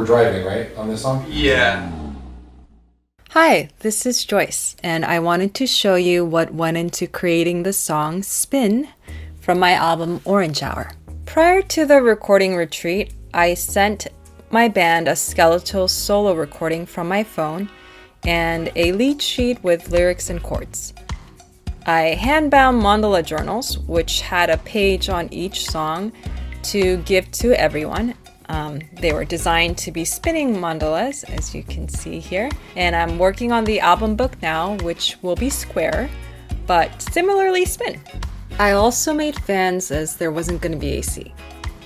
we're driving, right, on this song? Yeah. Hi, this is Joyce, and I wanted to show you what went into creating the song Spin from my album Orange Hour. Prior to the recording retreat, I sent my band a skeletal solo recording from my phone and a lead sheet with lyrics and chords. I hand-bound mandala journals, which had a page on each song to give to everyone. They were designed to be spinning mandalas, as you can see here. And I'm working on the album book now, which will be square, but similarly spin. I also made fans as there wasn't going to be AC.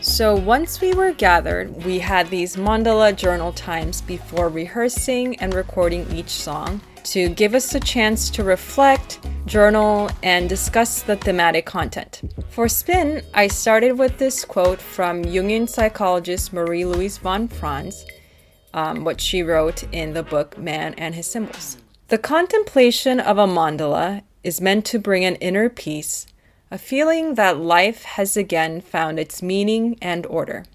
So once we were gathered, we had these mandala journal times before rehearsing and recording each song to give us a chance to reflect, journal, and discuss the thematic content. For Spin, I started with this quote from Jungian psychologist Marie-Louise von Franz, what she wrote in the book Man and His Symbols. The contemplation of a mandala is meant to bring an inner peace, a feeling that life has again found its meaning and order.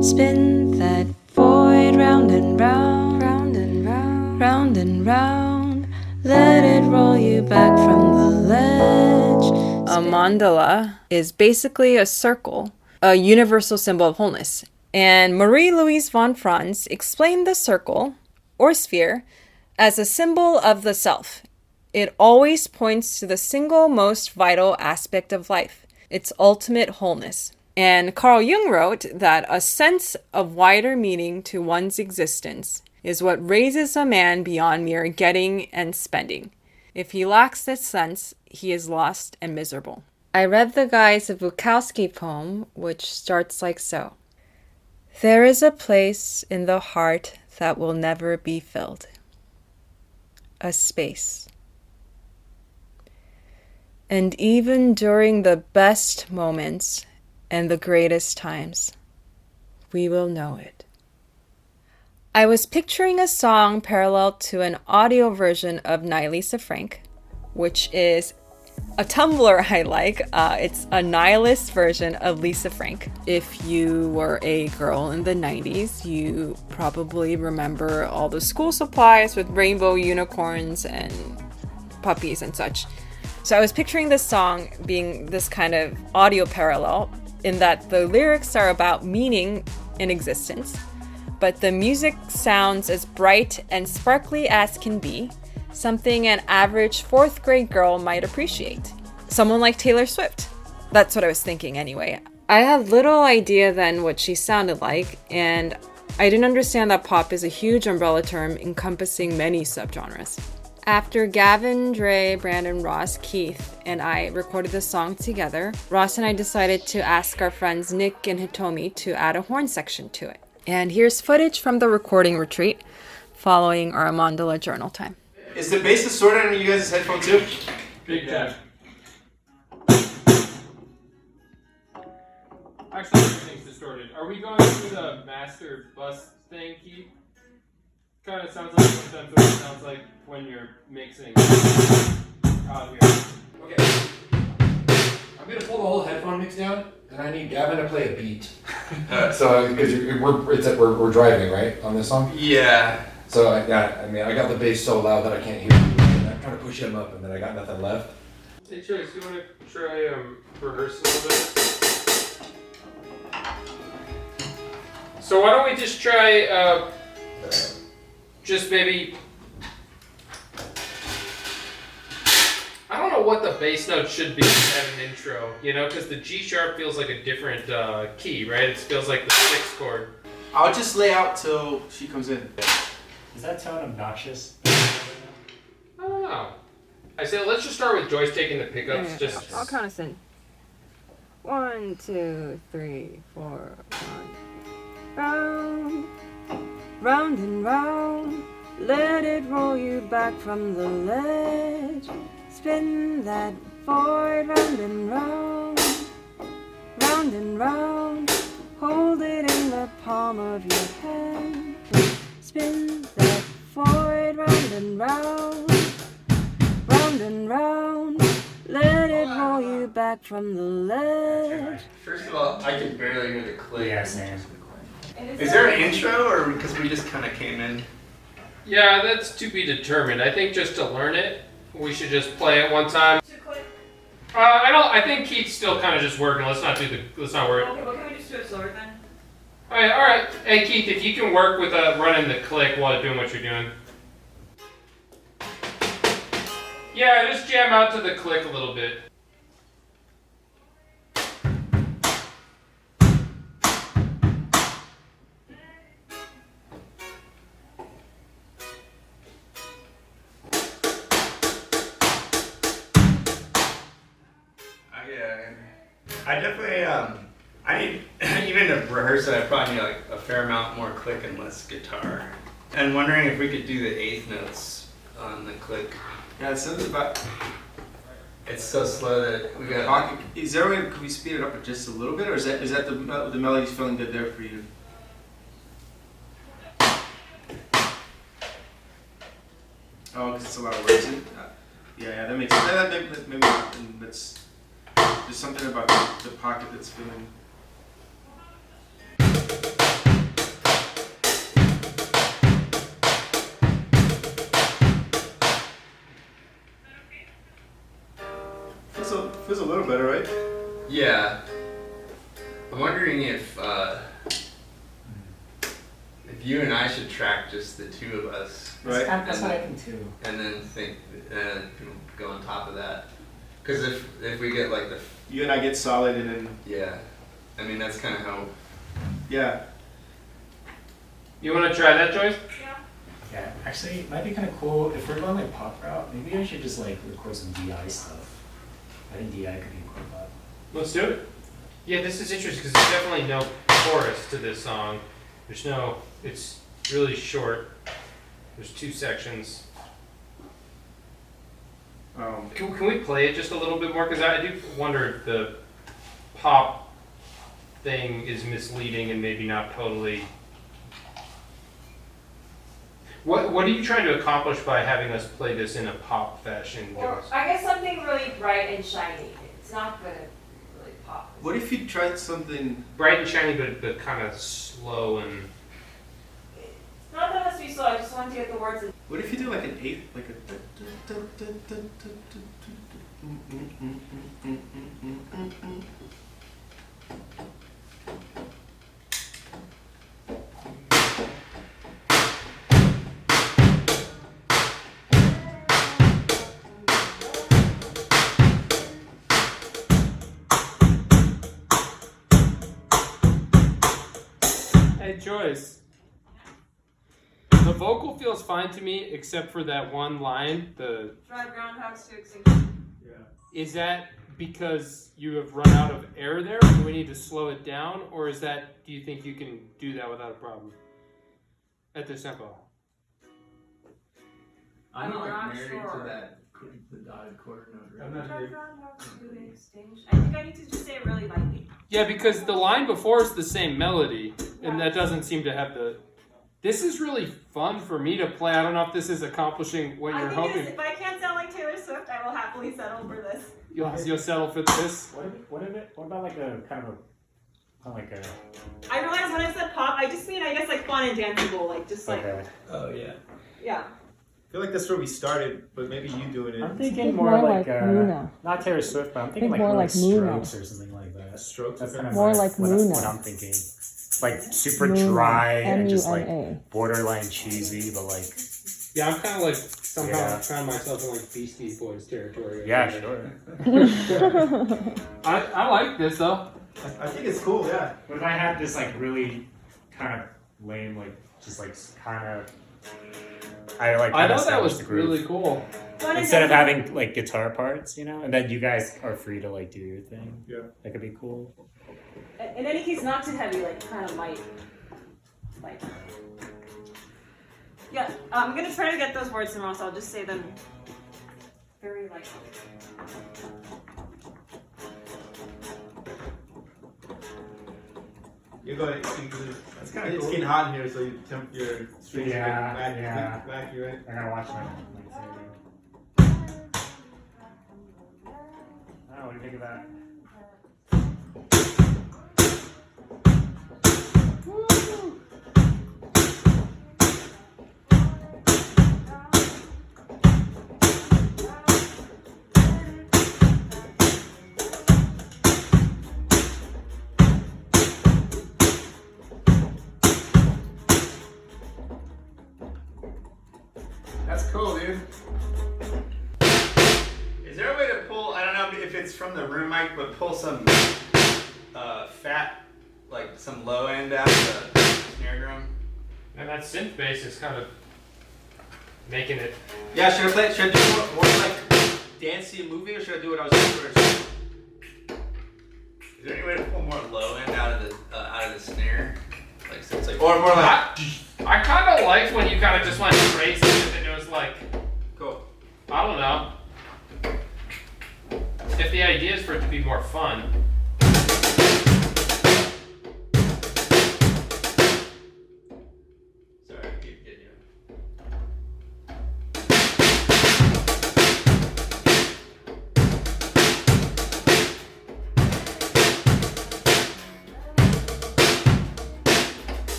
Spin that void round and round, round and round, round and round. Let it roll you back from the ledge. A mandala is basically a circle, a universal symbol of wholeness. And Marie-Louise von Franz explained the circle, or sphere, as a symbol of the self. It always points to the single most vital aspect of life, its ultimate wholeness. And Carl Jung wrote that a sense of wider meaning to one's existence is what raises a man beyond mere getting and spending. If he lacks this sense, he is lost and miserable. I read the Guy Bukowski poem, which starts like so. There is a place in the heart that will never be filled. A space. And even during the best moments and the greatest times, we will know it. I was picturing a song parallel to an audio version of Nihilisa Frank, which is a Tumblr I like. It's a nihilist version of Lisa Frank. If you were a girl in the 90s, you probably remember all the school supplies with rainbow unicorns and puppies and such. So I was picturing this song being this kind of audio parallel in that the lyrics are about meaning in existence, but the music sounds as bright and sparkly as can be, something an average 4th grade girl might appreciate. Someone like Taylor Swift. That's what I was thinking anyway. I had little idea then what she sounded like, and I didn't understand that pop is a huge umbrella term encompassing many subgenres. After Gavin, Dre, Brandon, Ross, Keith, and I recorded the song together, Ross and I decided to ask our friends Nick and Hitomi to add a horn section to it. And here's footage from the recording retreat following our mandala journal time. Is the bass distorted on you guys' headphone too? Big time. Actually, everything's distorted. Are we going through the master bus thing, Keith? Kind of sounds like sometimes what it sounds like when you're mixing out here. Okay. I'm going to pull the whole headphone mix down, and I need Gavin to play a beat. So, because we're driving, right, on this song? Yeah. So, I got the bass so loud that I can't hear you. And I'm trying to push him up, and then I got nothing left. Hey, Chase, you want to try rehearsing a little bit? So why don't we just try, just maybe, I don't know what the bass note should be at an intro, you know, because the G sharp feels like a different key, right? It feels like the 6th chord. I'll just lay out till she comes in. Is that tone obnoxious? I don't know. I said let's just start with Joyce taking the pickups. Yeah, Just I'll count us in. 1, 2, 3, 4, 1. Round, round and round. Let it roll you back from the ledge. Spin that void round and round, round and round. Hold it in the palm of your hand. Spin that void round and round, round and round. Let it roll you back from the ledge. First of all, I can barely hear the click. Yeah, same. Is there an intro, or because we just kind of came in? Yeah, that's to be determined. I think just to learn it, we should just play it one time. I think Keith's still kind of just working. Let's not worry. Okay, well, can we just do it slower then? All right. Hey Keith, if you can work with running the click while doing what you're doing. Yeah, just jam out to the click a little bit. I definitely, I need, even to rehearse it, I probably need like a fair amount more click and less guitar. And wondering if we could do the eighth notes on the click. Yeah, it sounds about. It's so slow that we got. Is there a way, could we speed it up just a little bit, or is that the melody's feeling good there for you? Oh, because it's a lot of words in. Yeah, that makes sense. Maybe that's. There's something about the pocket that's feeling. Feels a little better, right? Yeah. I'm wondering if you and I should track just the two of us. Right. That's what I think too. And then go on top of that. Because if we get like you and I get solid and then I mean that's kind of how You want to try that, Joyce? Yeah, actually, it might be kind of cool if we're going like pop route. Maybe I should just like record some DI stuff. I think DI could be a cool vibe. Let's do it. Yeah, this is interesting because there's definitely no chorus to this song. It's really short. There's 2 sections. Can we play it just a little bit more? Because I do wonder if the pop thing is misleading and maybe not totally. What are you trying to accomplish by having us play this in a pop fashion? Or I guess something really bright and shiny. It's not gonna really pop. What if you tried something bright and shiny, but kind of slow and. It's not that it has to be slow. I just want to get the words in. What if you do like an eighth, like a. Hey Joyce, the vocal feels fine to me except for that one line. The Drive groundhogs to extinction. is that because you have run out of air there, and we need to slow it down, or is that do you think you can do that without a problem at this tempo? I'm not like married sure. to that the dotted quarter note. Right? Drive groundhogs to extinction. I think I need to just say it really lightly. Yeah, because the line before is the same melody, and that doesn't seem to have the. This is really fun for me to play. I don't know if this is accomplishing what you're hoping. If I can't sound like Taylor Swift, I will happily settle for this. You'll settle for this. What about like a kind of like a? I realized when I said pop, I just mean I guess like fun and danceable, like just like Oh yeah. yeah. I feel like that's where we started, but maybe you doing it. I'm thinking more like Nuna. Not Taylor Swift, but I'm thinking like more like Nuna. Strokes or something like that. Strokes. That's kind of More like what Nuna. I'm thinking. Like super dry and just like Muna. borderline cheesy, but like Yeah, I'm kind of like somehow Yeah. found myself in like Beastie Boys territory. yeah, sure. I like this though. I think it's cool. Yeah. What if I had this like really kind of lame, like just like kind of I know that established was the groove. really cool. Instead of having like guitar parts, you know, and then you guys are free to like do your thing. Yeah. That could be cool. In any case, not too heavy, like kind of light. Like. Yeah, I'm gonna try to get those words in, so I'll just say them very lightly. You're going. It's kind of it's getting hot in here, so you temp your strings Yeah, back, yeah. back, you right? I gotta watch my Oh, what do you think of that? That's cool, dude. Is there a way to pull, I don't know if it's from the room mic, but pull some fat, like some low end out of the snare drum? And that synth bass is kind of making it. Yeah, should I do more like dancey and movie, or should I do what I was doing first? Is there any way to pull more low end out of the snare? Like, so it's like, or more like, I kind of liked when you kind of just went crazy with it. It was like, cool. I don't know. If the idea is for it to be more fun. Sorry, I keep getting you.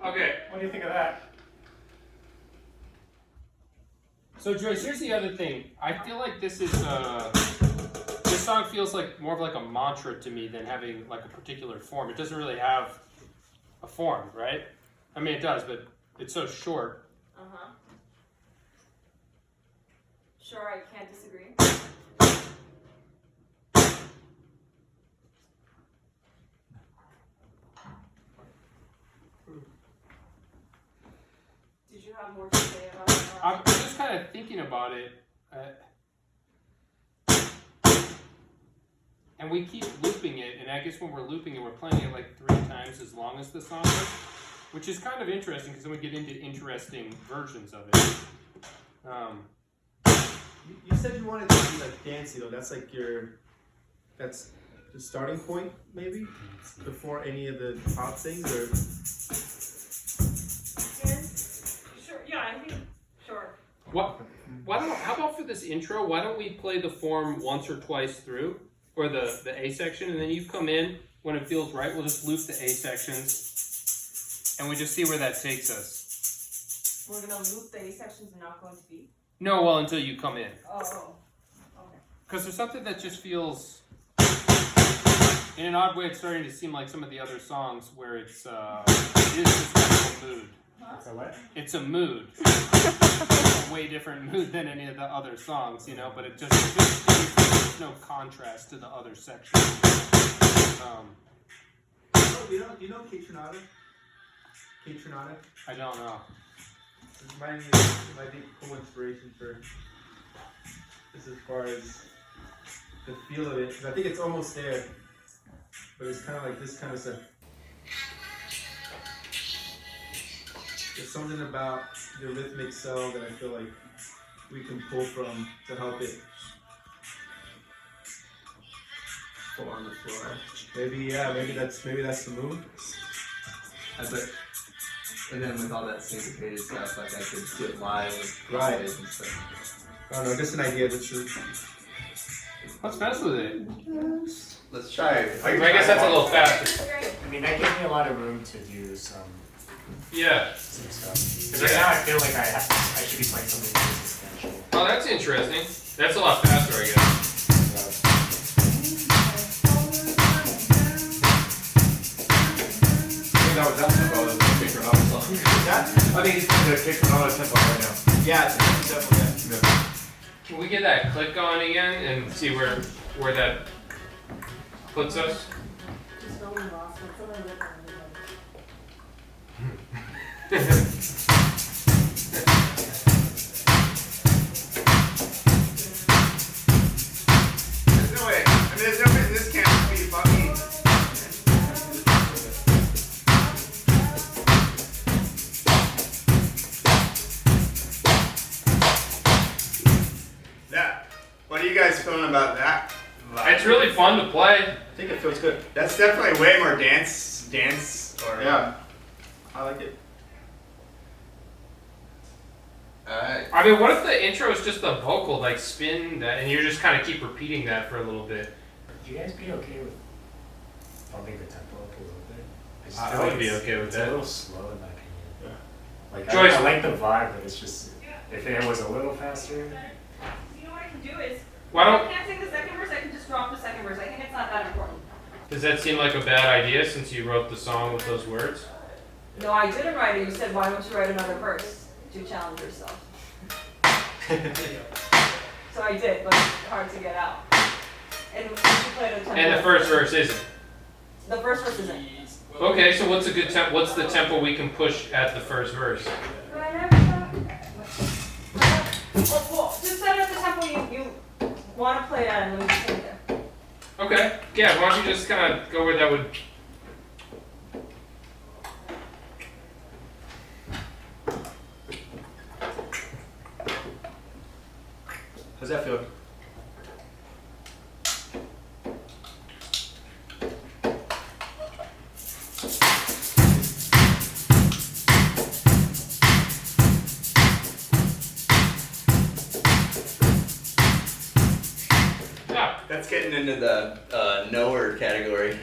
Okay. What do you think of that? So Joyce, here's the other thing. I feel like this is this song feels like more of like a mantra to me than having like a particular form. It doesn't really have a form, right? I mean, it does, but it's so short. Uh-huh. Sure, I can't disagree. Did you have more to say about it? I'm just kind of thinking about it, and we keep looping it. And I guess when we're looping it, we're playing it like 3 times as long as the song is, which is kind of interesting because then we get into interesting versions of it. You said you wanted to be like dancey though. That's like that's the starting point maybe before any of the pop things or. Sure, yeah, I think, sure. How about for this intro? Why don't we play the form once or twice through, or the A section, and then you come in when it feels right. We'll just loop the A sections, and we just see where that takes us. We're gonna loop the A sections and not go into B? No, well, until you come in, Oh, okay. because there's something that just feels, in an odd way, it's starting to seem like some of the other songs where it is just kind of a mood. So what? It's a mood. It's a way different mood than any of the other songs, you know, but it just there's no contrast to the other sections. Oh, you know Kate Tronada? Kate Tronada? I don't know. It might be cool inspiration for this as far as the feel of it. 'Cause I think it's almost there, but it's kind of like this kind of stuff. There's something about the rhythmic cell that I feel like we can pull from to help it fall on the floor. Maybe that's the move. And then with all that syncopated stuff, like I could get live with Right. and stuff. I don't know, just an idea. Let's Let's mess with it. Let's try it. I guess that's a little faster. I mean, that gives me a lot of room to do some Yeah. stuff. Because right now I feel like I should be playing something more substantial. Oh, that's interesting. That's a lot faster, I guess. That was tempo. That's the kick Renata song. I think he's playing the kick Renata tempo right now. Yeah, it's definitely. Yeah. Can we get that click going again and see where that puts us? Just going lost. What's the limit on There's no way. I mean, there's no reason this can't be fucking. That. What are you guys feeling about that? It's really fun to play. I think it feels good. That's definitely way more dance, or Yeah. I like it. I mean, what if the intro is just the vocal, like spin that, and you just kind of keep repeating that for a little bit? you guys be okay with bumping the tempo up a little bit? just I feel would like be it's- okay with it's that. a little slow in my opinion. Like Joyce- I like the vibe, but it's just if it was a little faster. You know what I can do is, Why if I don't? can't sing the second verse, I can just drop the second verse. I think it's not that important. Does that seem like a bad idea since you wrote the song with those words? No, I didn't write it. You said, why don't you write another verse to challenge yourself? So I did, but it's hard to get out. And we should play the tempo. And the first verse isn't. The first verse isn't. Okay, so what's a good temp? What's the tempo we can push at the first verse? Well, just set up the tempo you want to play at, and let me just sing it there. Okay, yeah. Why don't you just kind of go where that would? How's that feel? Yeah. That's getting into the knower category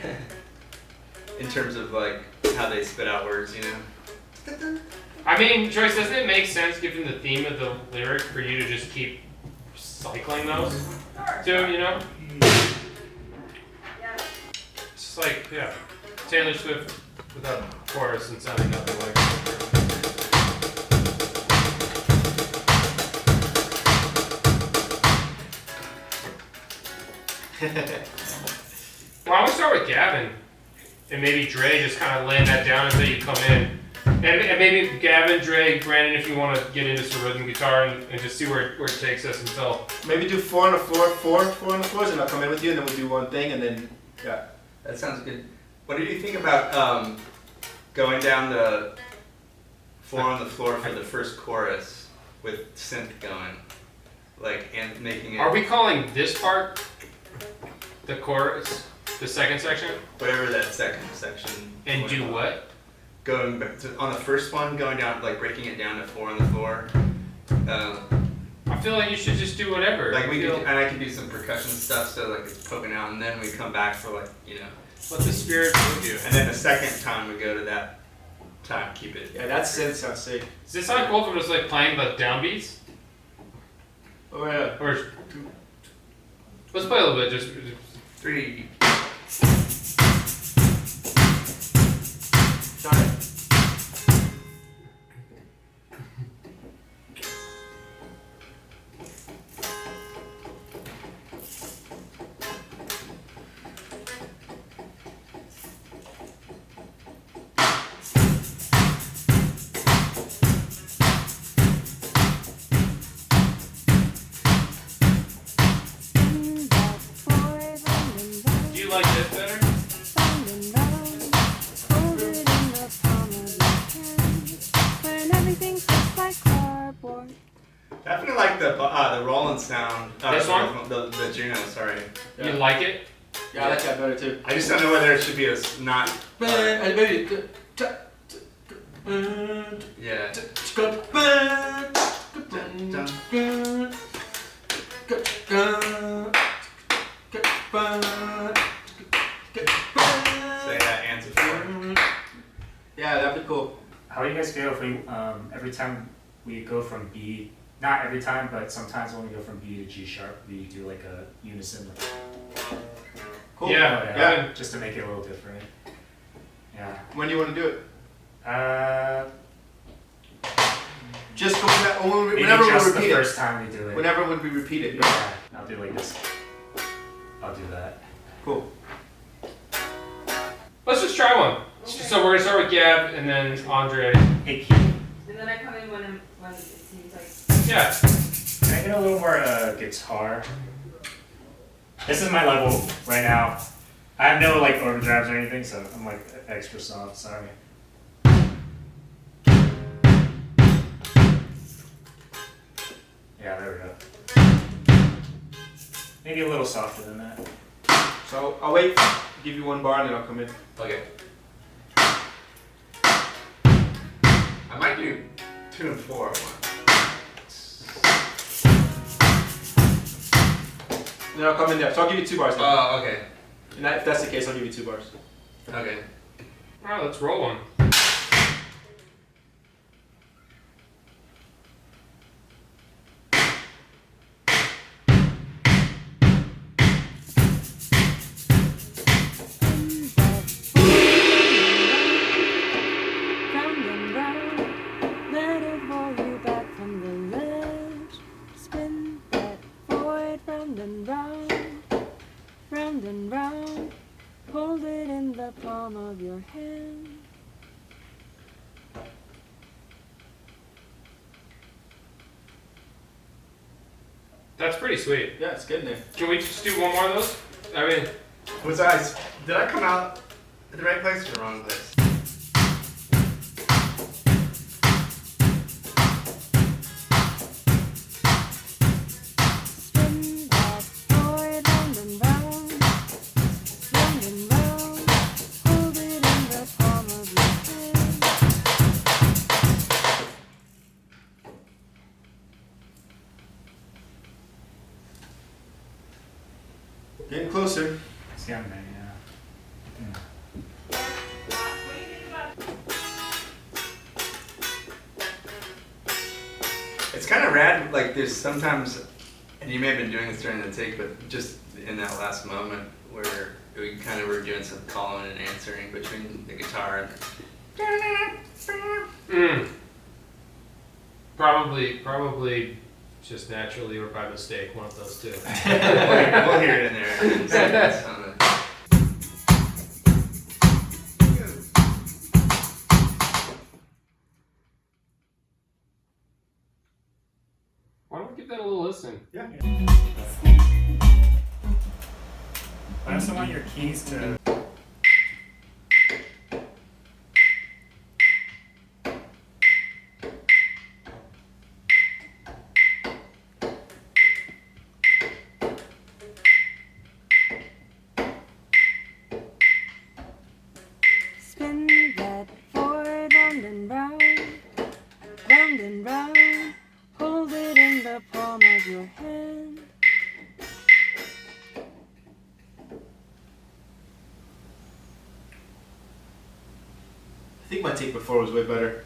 in terms of like how they spit out words, you know. I mean, Joyce, doesn't it make sense given the theme of the lyric for you to just keep cycling those? Sure. Too, you know? Yeah. It's just like, yeah, Taylor Swift without chorus and sounding nothing like it. Well, I would start with Gavin, and maybe Dre just kind of laying that down until you come in. And maybe Gavin, Dre, Brandon, if you want to get into some rhythm guitar and just see where it takes us until. Maybe do 4 on the floor, four on the floors, and I'll come in with you, and then we'll do one thing, and then yeah. That sounds good. What do you think about going down the 4 on the floor for the first chorus with synth going, like and making it Are we calling this part the chorus, the second section? whatever that second section? And going do on. what? Going back to, on the first one, going down like breaking it down to 4 on the floor. I feel like you should just do whatever. Like we I could, feel- and I could do some percussion stuff so like it's poking out, and then we come back for like let the spirit move you. and then the second time we go to that time, keep it. Yeah, that synth sounds sick. Does this sound cool if it was like playing the downbeats? Oh yeah. Or let's play a little bit. Just 3. Sorry. do you like this better? Definitely like the Roland sound. This one? The Juno. Sorry. You like it? Yeah, I like that better too. I just don't know whether it should be a not. Maybe. Yeah. Dun, dun. Say that answer for. Yeah, that'd be cool. How do you guys feel if we every time we go from B, not every time, but sometimes when we go from B to G sharp, we do like a unison. Cool. Yeah. Yeah. Just to make it a little different. Yeah. When do you want to do it? Uh, Just go back. maybe Whenever we just the repeat it. first time we do it. Whenever when we repeat it. Yeah. I'll do like this. I'll do that. Cool. Let's just try one. So we're gonna start with Gab and then Andre. Hey, Keith, And then I come in when it seems like. Yeah. can I get a little more guitar? This is my level right now. I have no like overdrives or anything, so I'm like extra soft. Sorry. Yeah, there we go. Maybe a little softer than that. So I'll wait, give you one bar, and then I'll come in. Okay. I might do 2 and 4. Then I'll come in there. So I'll give you 2 bars. Then. Oh, okay. And if that's the case, I'll give you 2 bars. Okay. Alright, let's roll one. Round and round, let it hold you back from the ledge. Spin that void round and round, hold it in the palm of your hand. That's pretty sweet. Yeah, it's good, Nick. Can we just do one more of those? I mean, Did I come out at the right place or the wrong place? Spin that void round and round, hold it in the palm of your hand. Getting closer. It's getting there, yeah. It's kind of rad. Like there's sometimes, and you may have been doing this during the take, but just in that last moment where we kind of were doing some calling and answering between the guitar and. probably just naturally or by mistake, one of those two. We'll hear it in there. Why don't we give that a little listen? Yeah. I also want your keys to. Spin that void round and round, hold it in the palm of your hand. I think my take before was way better.